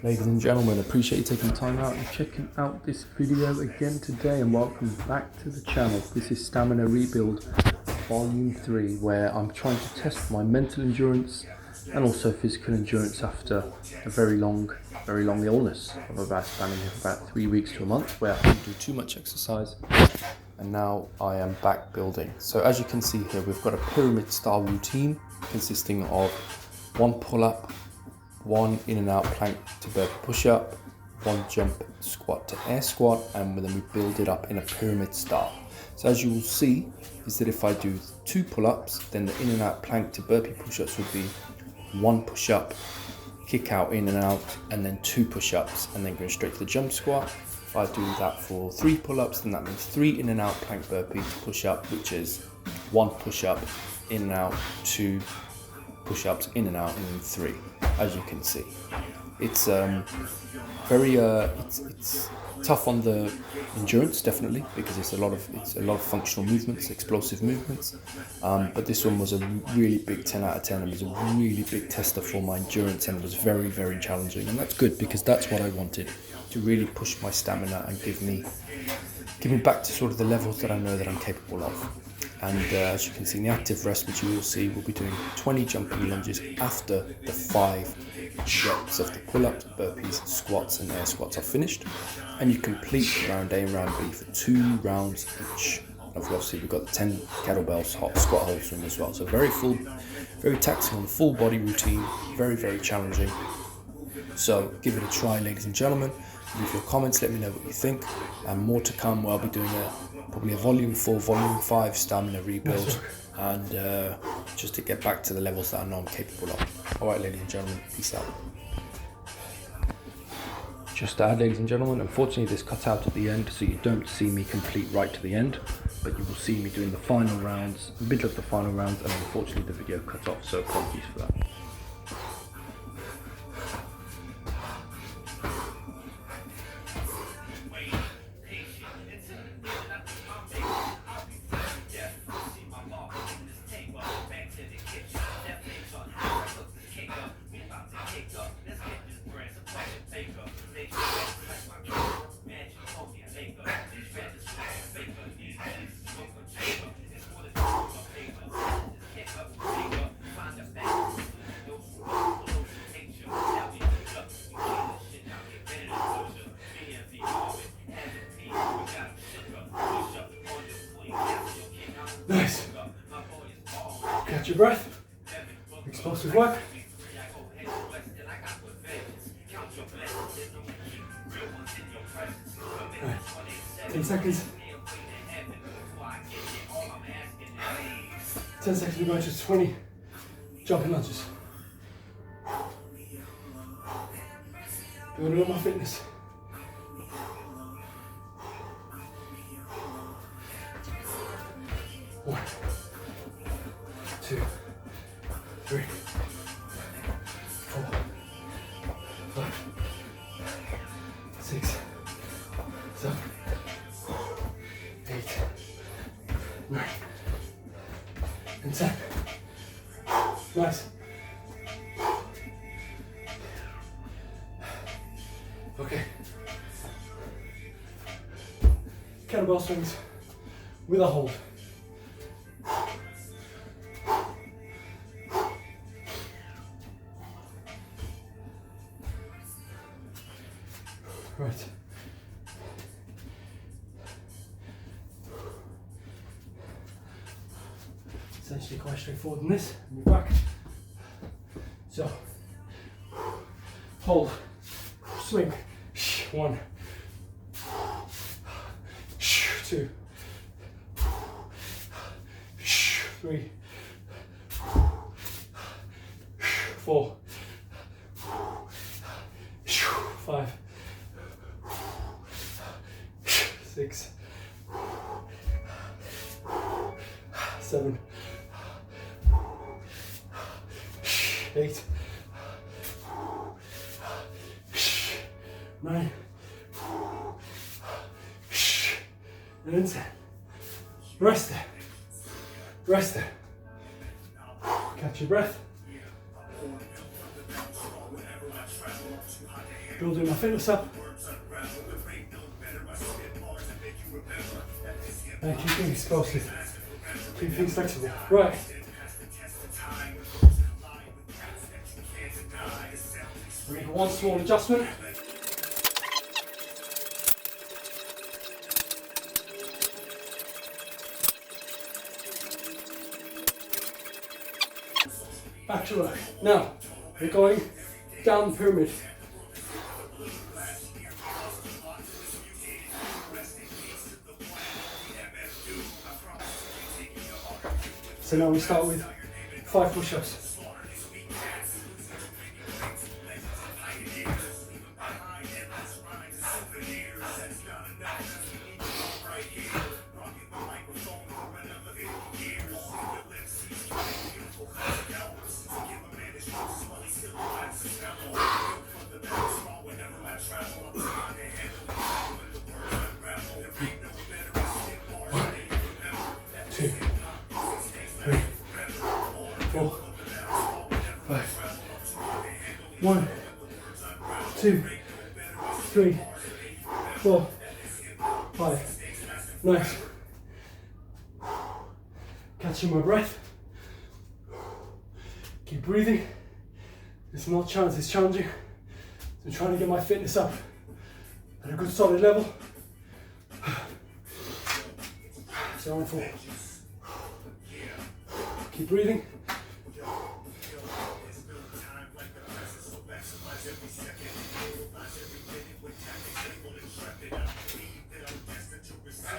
Ladies and gentlemen, appreciate you taking time out and checking out this video again today, and welcome back to the channel. This is Stamina Rebuild Volume 3, where I'm trying to test my mental endurance and also physical endurance after a very long illness of about spanning for about 3 weeks to a month, where I didn't do too much exercise, and now I am back building. So as you can see here, we've got a pyramid style routine consisting of 1 pull-up, 1 in and out plank to burpee push-up, 1 jump squat to air squat, and then we build it up in a pyramid style. So as you will see is that if I do 2 pull-ups, then the in and out plank to burpee push-ups would be 1 push-up, kick out in and out, and then 2 push-ups, and then going straight to the jump squat. If I do that for 3 pull-ups, then that means 3 in and out plank burpee to push-up, which is 1 push-up, in and out, 2 push-ups, in and out, and then 3. As you can see, it's it's tough on the endurance, definitely, because it's a lot of functional movements, explosive movements. But this one was a really big 10 out of 10. It was a really big tester for my endurance, and it was very challenging. And that's good, because that's what I wanted, to really push my stamina and give me back to sort of the levels that I know that I'm capable of. And as you can see in the active rest, which you will see, we'll be doing 20 jumping lunges after the 5 reps of the pull-ups, burpees, squats and air squats are finished. And you complete round A and round B for 2 rounds each. Obviously we've got the 10 kettlebells, hot squat holds room as well. So very taxing on the full body routine, very challenging. So give it a try, ladies and gentlemen. Leave your comments, let me know what you think, and more to come. Where I'll be doing probably a volume 4, volume 5 stamina rebuild, and just to get back to the levels that I know I'm capable of. Alright, ladies and gentlemen, peace out. Just to add, ladies and gentlemen, unfortunately this cut out at the end, so you don't see me complete right to the end, but you will see me doing the final rounds, middle of the final rounds, and unfortunately the video cut off, so apologies for that. Nice. Catch your breath. Explosive work. Right. 10 seconds. 10 seconds, we're going to 20 jumping lunges. Building up my fitness. One, 2, 3, 4, 5, 6, 7, 8, 9, and 10. Nice. Okay. Kettlebell swings with a hold. Right. Essentially quite straightforward in this. Move back. So, hold, swing. 1, 2, 3, 4, 5, 6, 7, 8, 9, and 10. Rest there. Rest there. Catch your breath. Building my fitness up. And keep things explosive. Keep things flexible. Right. Make one small adjustment. Back to work. Now, we're going down the pyramid. So now we start with 5 push-ups. One, two, three, four, five. Nice. Catching my breath. Keep breathing. It's not challenge, it's challenging. I'm trying to get my fitness up at a good solid level. So on 4. Keep breathing.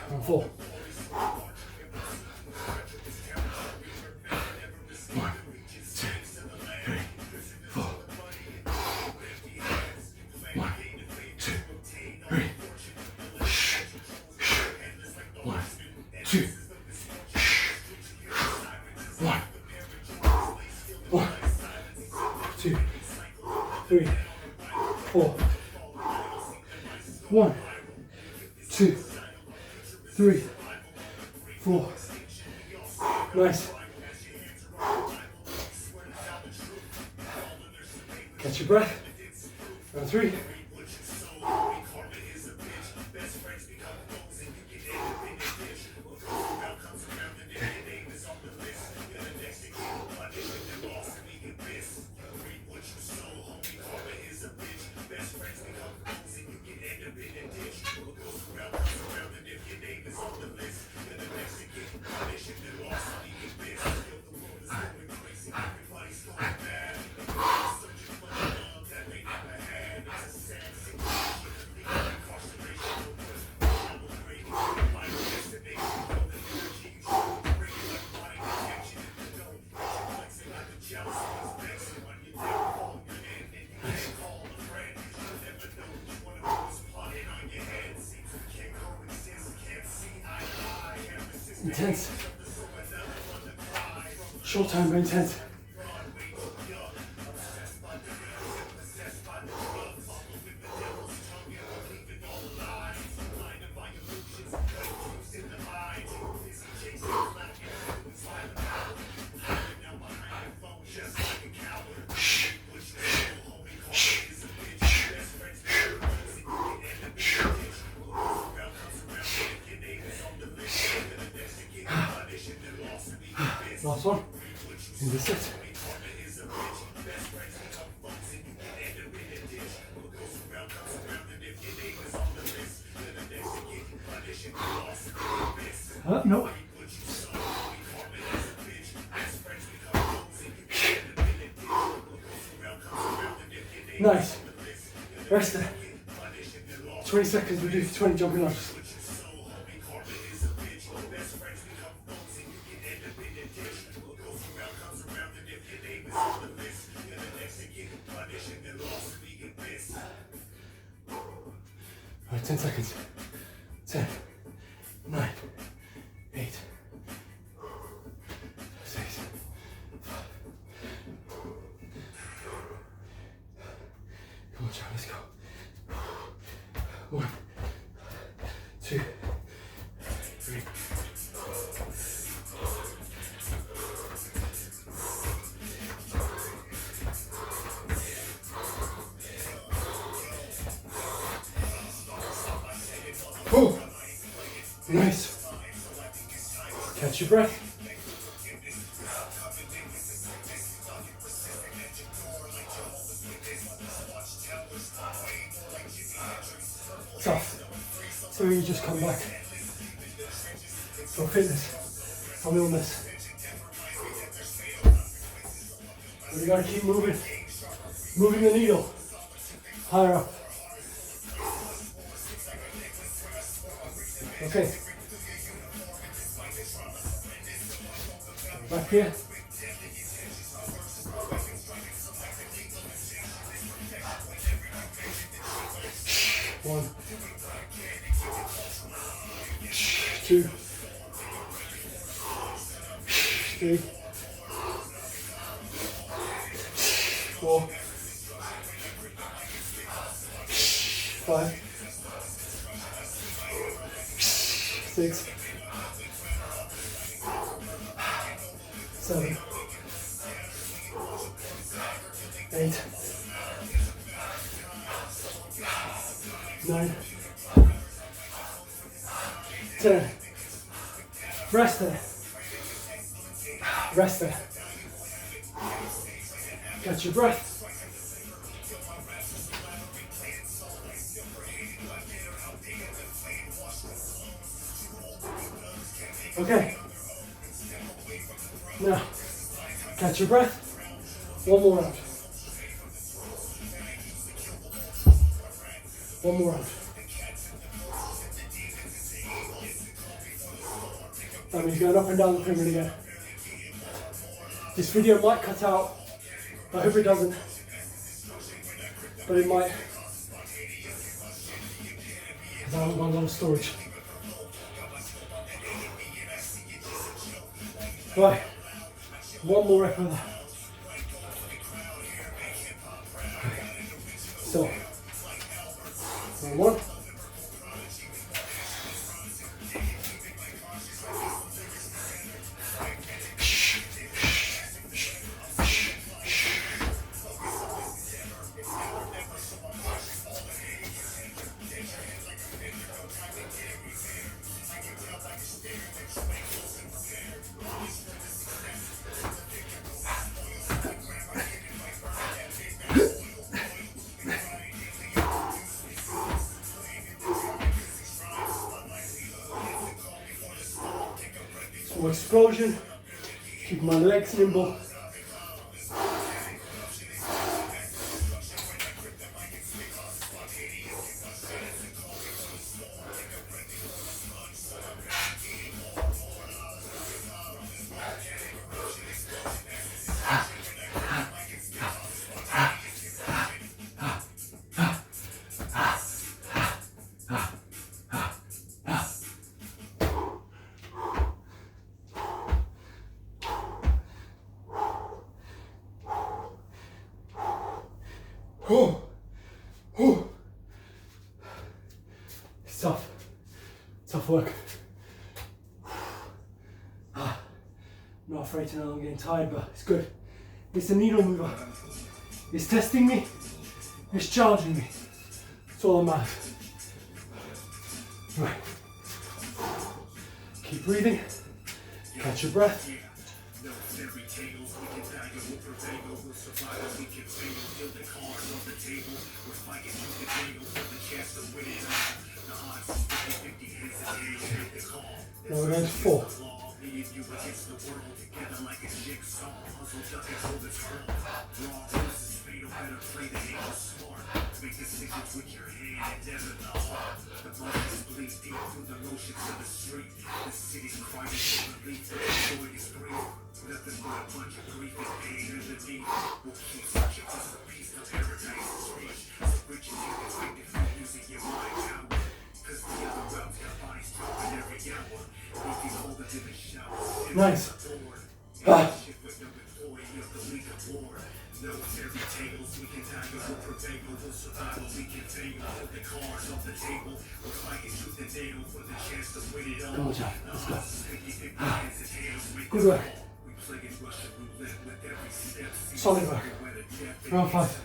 On 4. 1, 2, 3, 4. 1, 2, 3. 1, 2. 1, 2, 3, 4. 1, 2, 3, 4. Nice. Catch your breath. Round 3. Intense. Short time, but intense. Last one in the set. No. Nice. Rest there. 20 seconds, we do 20 jumping lunges. Alright, 10 seconds. 10, 9, 8, 6, 5. Come on, child, let's go. 1, 2, 3. Catch your breath. Tough. So you just come back from fitness, from illness. But you gotta keep moving the needle higher up. Okay. Back here. One, two, three, four, 5, 6, 7, 8, 9, 10. Rest there. Rest there. Catch your breath. Okay. Now, catch your breath. One more round. One more round. That means going up and down the pyramid again. This video might cut out. I hope it doesn't. But it might. Because I haven't got a lot of storage. Right. One more rep of that. So. One. More explosion, keep my legs nimble. It's tough. Tough work. I'm not afraid to know I'm getting tired, but it's good. It's a needle mover. It's testing me. It's challenging me. It's all that matters. Right. Keep breathing. Catch your breath. Now we're going to 4. Nice. Good job. Let's go. Good work. Solid work. Round 5.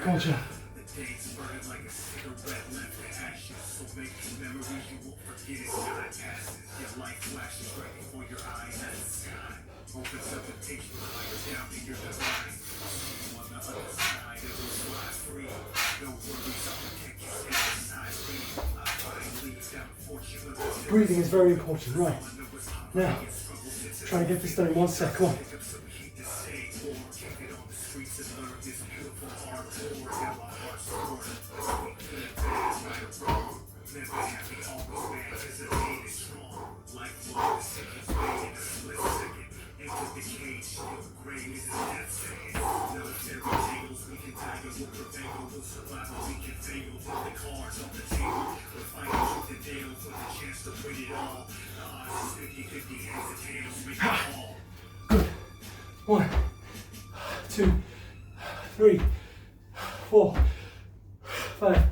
Good job. Breathing is very important, right? Now, try and get this done in 1 sec, come on. Good. 1, 2, 3, 4, 5.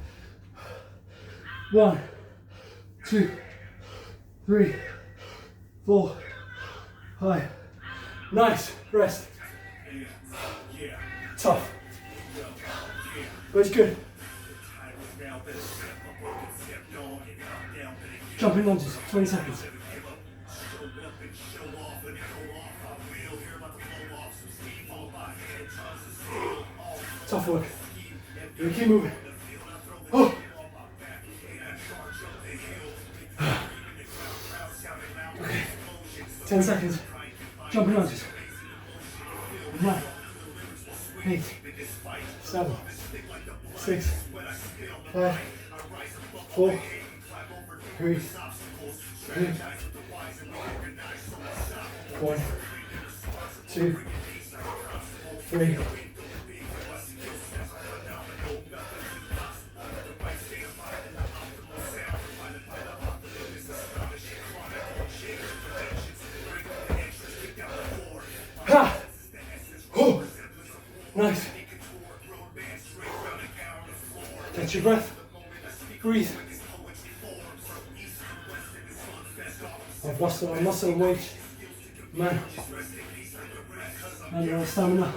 1, 2, 3, 4, 5. Nice. Rest. Tough. But it's good. Jumping lunges, 20 seconds. Tough work. You keep moving. Oh. Okay. 10 seconds. Jumping lunges. 9, 8, 7, 6, 5, 4, 3, 2, 1, 2, 3. Ha! Oh! Nice. Catch your breath. Breathe. I've lost my muscle and weight. Man. And stamina.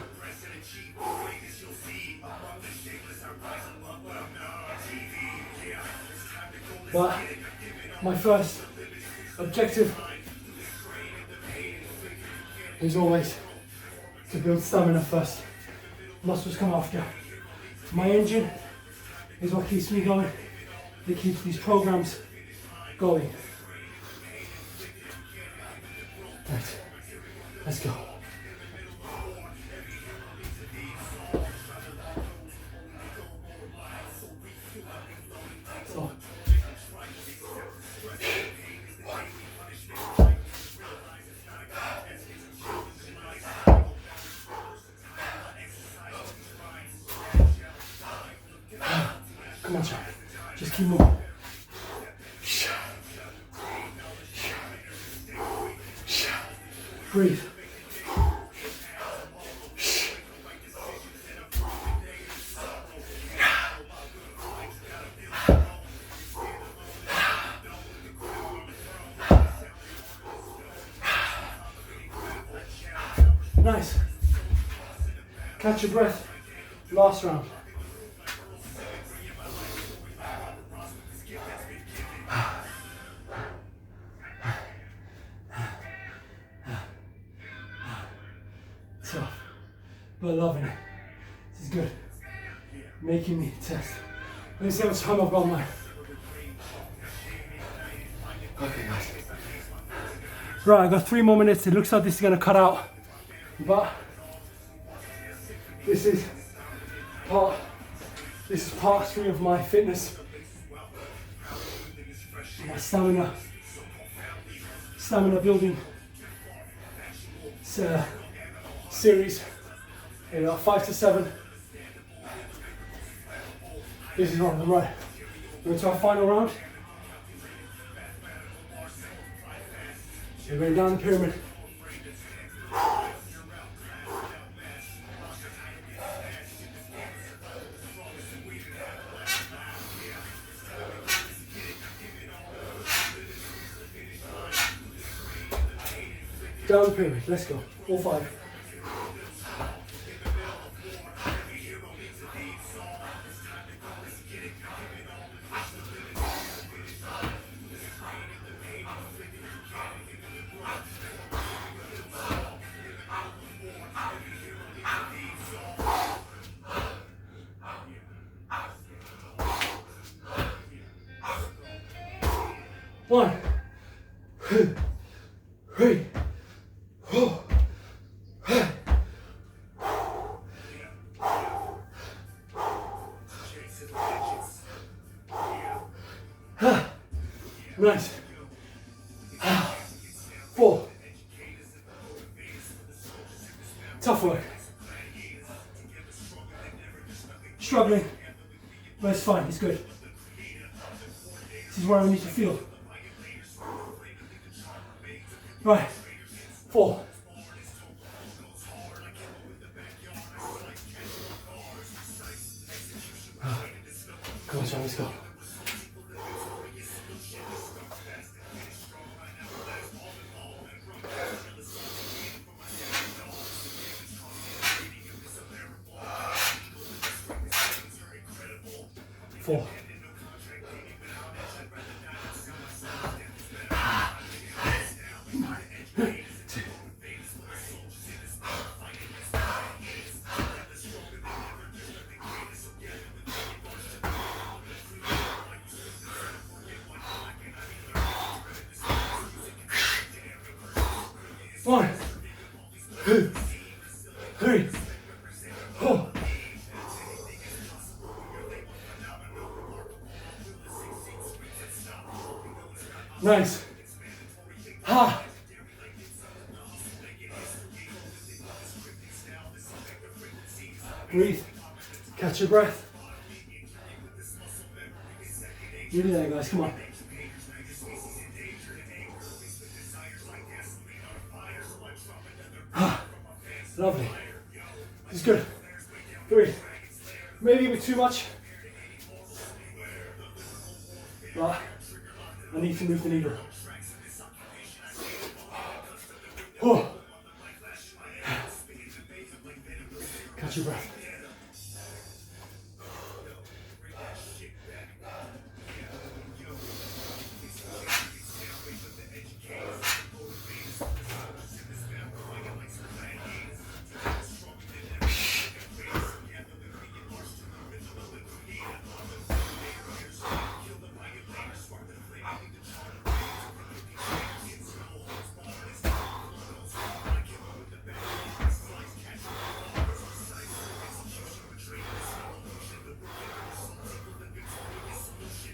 But my first objective is always to build stamina first. Muscles come after. My engine is what keeps me going. It keeps these programs going. Right, let's go. So, come on, champ. Just keep moving. Breathe. Nice. Catch your breath. Last round. Tough, but loving it. This is good. Making me test. Let me see how much time I've got on mine. Okay, guys. Right, I got 3 more minutes. It looks like this is gonna cut out, but this is part 3 of my fitness, my stamina building series. 5 to 7. This is one of them, right? We're to our final round. We're going down the pyramid. Down the pyramid, let's go. All 5. 1, 2, 3, 4. Nice. 4. Tough work. Struggling, but it's fine, it's good. This is where I need to feel. Right, 4. Come on, Sean, let's go. Four. One, 2, 3, 4. Nice. Ha. Breathe. Catch your breath. Nearly there, guys. Come on. Ha. Lovely. This is good. 3. Maybe a bit too much. But I need to move the needle. Oh. Catch your breath.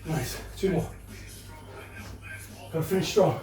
Nice. 2 more. Gotta finish strong.